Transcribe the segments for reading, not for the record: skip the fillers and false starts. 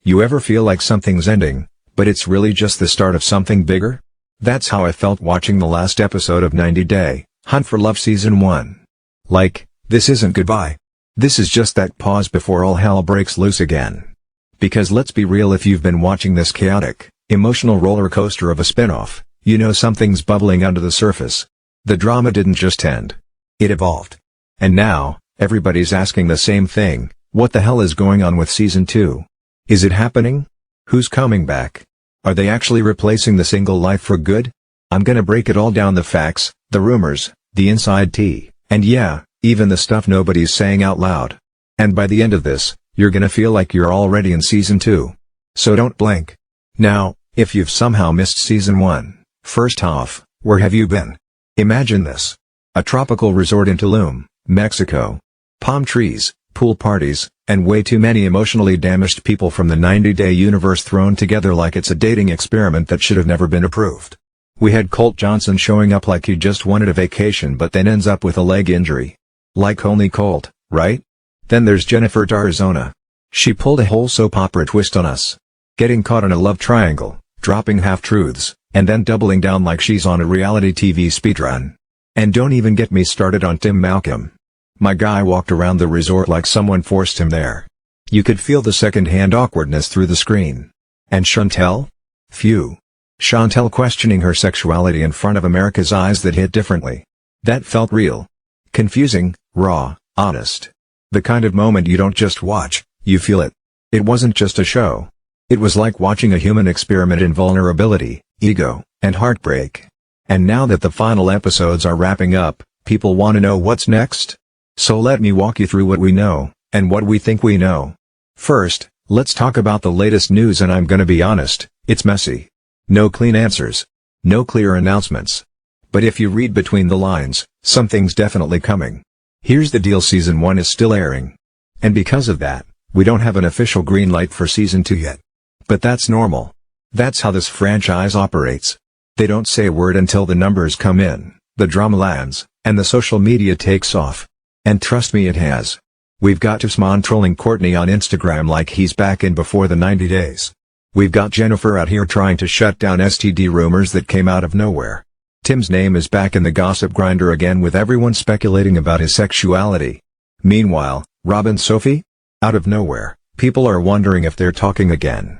You ever feel like something's ending, but it's really just the start of something bigger? That's how I felt watching the last episode of 90 Day Hunt for Love Season 1. Like, this isn't goodbye. This is just that pause before all hell breaks loose again. Because let's be real, if you've been watching this chaotic, emotional roller coaster of a spinoff, you know something's bubbling under the surface. The drama didn't just end. It evolved. And now, everybody's asking the same thing: what the hell is going on with Season 2? Is it happening? Who's coming back? Are they actually replacing the single life for good? I'm gonna break it all down: the facts, the rumors, the inside tea, and yeah, even the stuff nobody's saying out loud. And by the end of this, you're gonna feel like you're already in Season 2. So don't blink. Now, if you've somehow missed Season 1, first off, where have you been? Imagine this. A tropical resort in Tulum, Mexico. Palm trees, pool parties, and way too many emotionally damaged people from the 90-day universe thrown together like it's a dating experiment that should have never been approved. We had Colt Johnson showing up like he just wanted a vacation but then ends up with a leg injury. Like only Colt, right? Then there's Jennifer Tarzona. She pulled a whole soap opera twist on us. Getting caught in a love triangle, dropping half-truths, and then doubling down like she's on a reality TV speedrun. And don't even get me started on Tim Malcolm. My guy walked around the resort like someone forced him there. You could feel the second-hand awkwardness through the screen. And Chantel? Phew. Chantel questioning her sexuality in front of America's eyes that hit differently. That felt real. Confusing, raw, honest. The kind of moment you don't just watch, you feel it. It wasn't just a show. It was like watching a human experiment in vulnerability, ego, and heartbreak. And now that the final episodes are wrapping up, people want to know what's next. So let me walk you through what we know, and what we think we know. First, let's talk about the latest news, and I'm gonna be honest, it's messy. No clean answers. No clear announcements. But if you read between the lines, something's definitely coming. Here's the deal: Season 1 is still airing. And because of that, we don't have an official green light for Season 2 yet. But that's normal. That's how this franchise operates. They don't say a word until the numbers come in, the drama lands, and the social media takes off. And trust me, it has. We've got Tisman trolling Courtney on Instagram like he's back in before the 90 days. We've got Jennifer out here trying to shut down STD rumors that came out of nowhere. Tim's name is back in the gossip grinder again, with everyone speculating about his sexuality. Meanwhile, Rob and Sophie? Out of nowhere, people are wondering if they're talking again.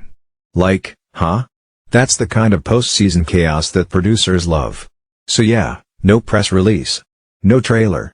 Like, huh? That's the kind of post-season chaos that producers love. So yeah, no press release. No trailer.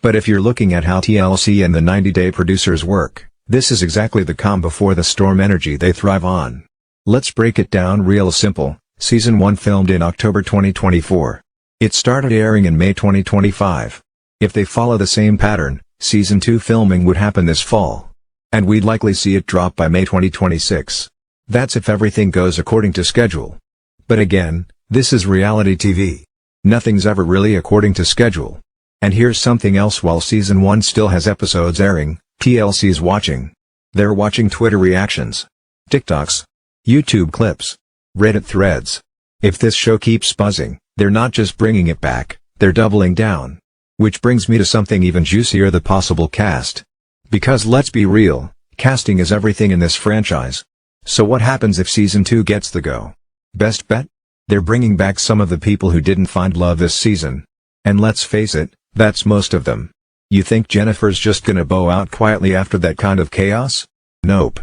But if you're looking at how TLC and the 90-day producers work, this is exactly the calm before the storm energy they thrive on. Let's break it down real simple. Season 1 filmed in October 2024. It started airing in May 2025. If they follow the same pattern, Season 2 filming would happen this fall. And we'd likely see it drop by May 2026. That's if everything goes according to schedule. But again, this is reality TV. Nothing's ever really according to schedule. And here's something else: while Season 1 still has episodes airing, TLC's watching. They're watching Twitter reactions, TikToks, YouTube clips, Reddit threads. If this show keeps buzzing, they're not just bringing it back, they're doubling down. Which brings me to something even juicier: the possible cast. Because let's be real, casting is everything in this franchise. So what happens if Season 2 gets the go? Best bet? They're bringing back some of the people who didn't find love this season. And let's face it, that's most of them. You think Jennifer's just gonna bow out quietly after that kind of chaos? Nope.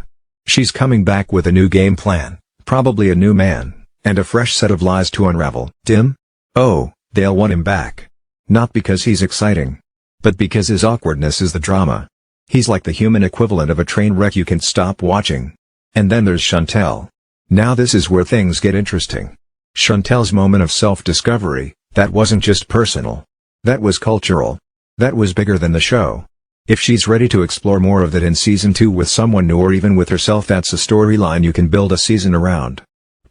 She's coming back with a new game plan, probably a new man, and a fresh set of lies to unravel. Tim? Oh, they'll want him back. Not because he's exciting, but because his awkwardness is the drama. He's like the human equivalent of a train wreck you can't stop watching. And then there's Chantel. Now this is where things get interesting. Chantel's moment of self-discovery, that wasn't just personal. That was cultural. That was bigger than the show. If she's ready to explore more of that in Season 2 with someone new or even with herself, that's a storyline you can build a season around.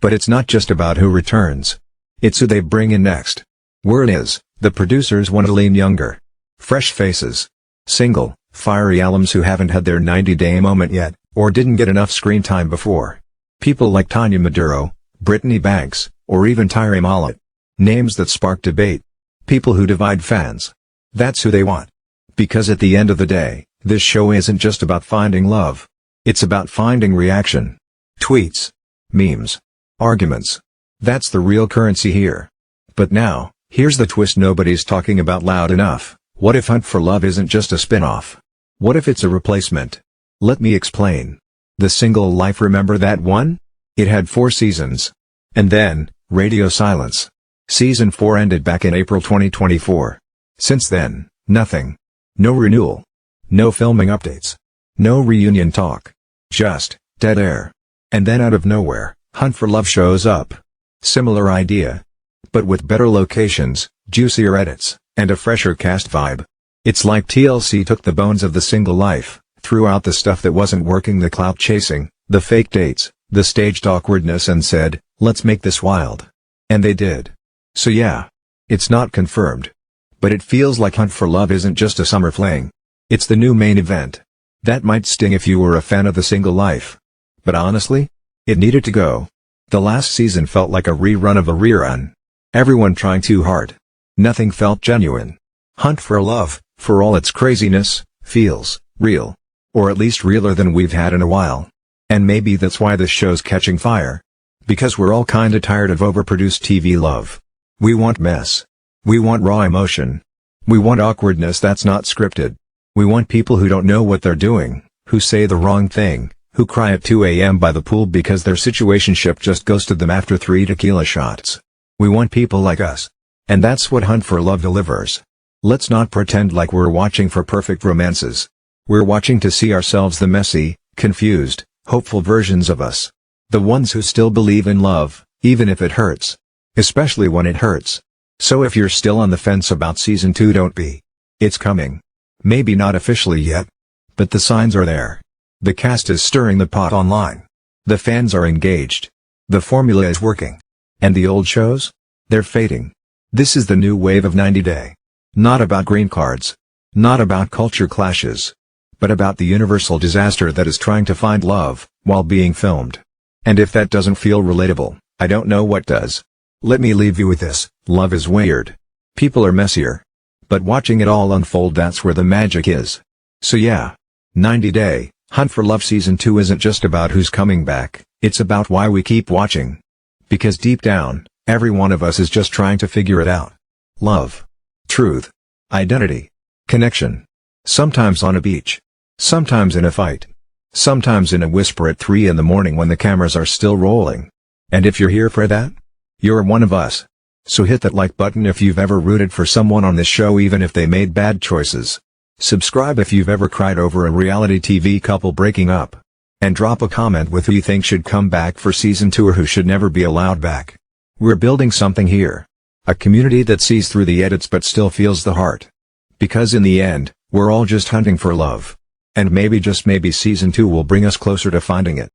But it's not just about who returns. It's who they bring in next. Word is, the producers want to lean younger. Fresh faces. Single, fiery alums who haven't had their 90-day moment yet, or didn't get enough screen time before. People like Tanya Maduro, Brittany Banks, or even Tyree Mollett. Names that spark debate. People who divide fans. That's who they want. Because at the end of the day, this show isn't just about finding love. It's about finding reaction. Tweets. Memes. Arguments. That's the real currency here. But now, here's the twist nobody's talking about loud enough. What if Hunt for Love isn't just a spin-off? What if it's a replacement? Let me explain. The Single Life, remember that one? It had 4 seasons. And then, radio silence. Season 4 ended back in April 2024. Since then, nothing. No renewal. No filming updates. No reunion talk. Just, dead air. And then out of nowhere, Hunt for Love shows up. Similar idea. But with better locations, juicier edits, and a fresher cast vibe. It's like TLC took the bones of The Single Life, threw out the stuff that wasn't working, the clout chasing, the fake dates, the staged awkwardness, and said, let's make this wild. And they did. So yeah. It's not confirmed. But it feels like Hunt for Love isn't just a summer fling. It's the new main event. That might sting if you were a fan of The Single Life. But honestly, it needed to go. The last season felt like a rerun of a rerun. Everyone trying too hard. Nothing felt genuine. Hunt for Love, for all its craziness, feels real. Or at least realer than we've had in a while. And maybe that's why this show's catching fire. Because we're all kinda tired of overproduced TV love. We want mess. We want raw emotion. We want awkwardness that's not scripted. We want people who don't know what they're doing, who say the wrong thing, who cry at 2 a.m. by the pool because their situationship just ghosted them after 3 tequila shots. We want people like us. And that's what Hunt for Love delivers. Let's not pretend like we're watching for perfect romances. We're watching to see ourselves, the messy, confused, hopeful versions of us. The ones who still believe in love, even if it hurts. Especially when it hurts. So if you're still on the fence about season 2, don't be. It's coming. Maybe not officially yet. But the signs are there. The cast is stirring the pot online. The fans are engaged. The formula is working. And the old shows? They're fading. This is the new wave of 90 Day. Not about green cards. Not about culture clashes. But about the universal disaster that is trying to find love, while being filmed. And if that doesn't feel relatable, I don't know what does. Let me leave you with this: love is weird. People are messier. But watching it all unfold, that's where the magic is. So yeah. 90 Day, Hunt for Love Season 2 isn't just about who's coming back, it's about why we keep watching. Because deep down, every one of us is just trying to figure it out. Love. Truth. Identity. Connection. Sometimes on a beach. Sometimes in a fight. Sometimes in a whisper at 3 in the morning when the cameras are still rolling. And if you're here for that, you're one of us. So hit that like button if you've ever rooted for someone on this show, even if they made bad choices. Subscribe if you've ever cried over a reality TV couple breaking up. And drop a comment with who you think should come back for season 2 or who should never be allowed back. We're building something here. A community that sees through the edits but still feels the heart. Because in the end, we're all just hunting for love. And maybe, just maybe, season 2 will bring us closer to finding it.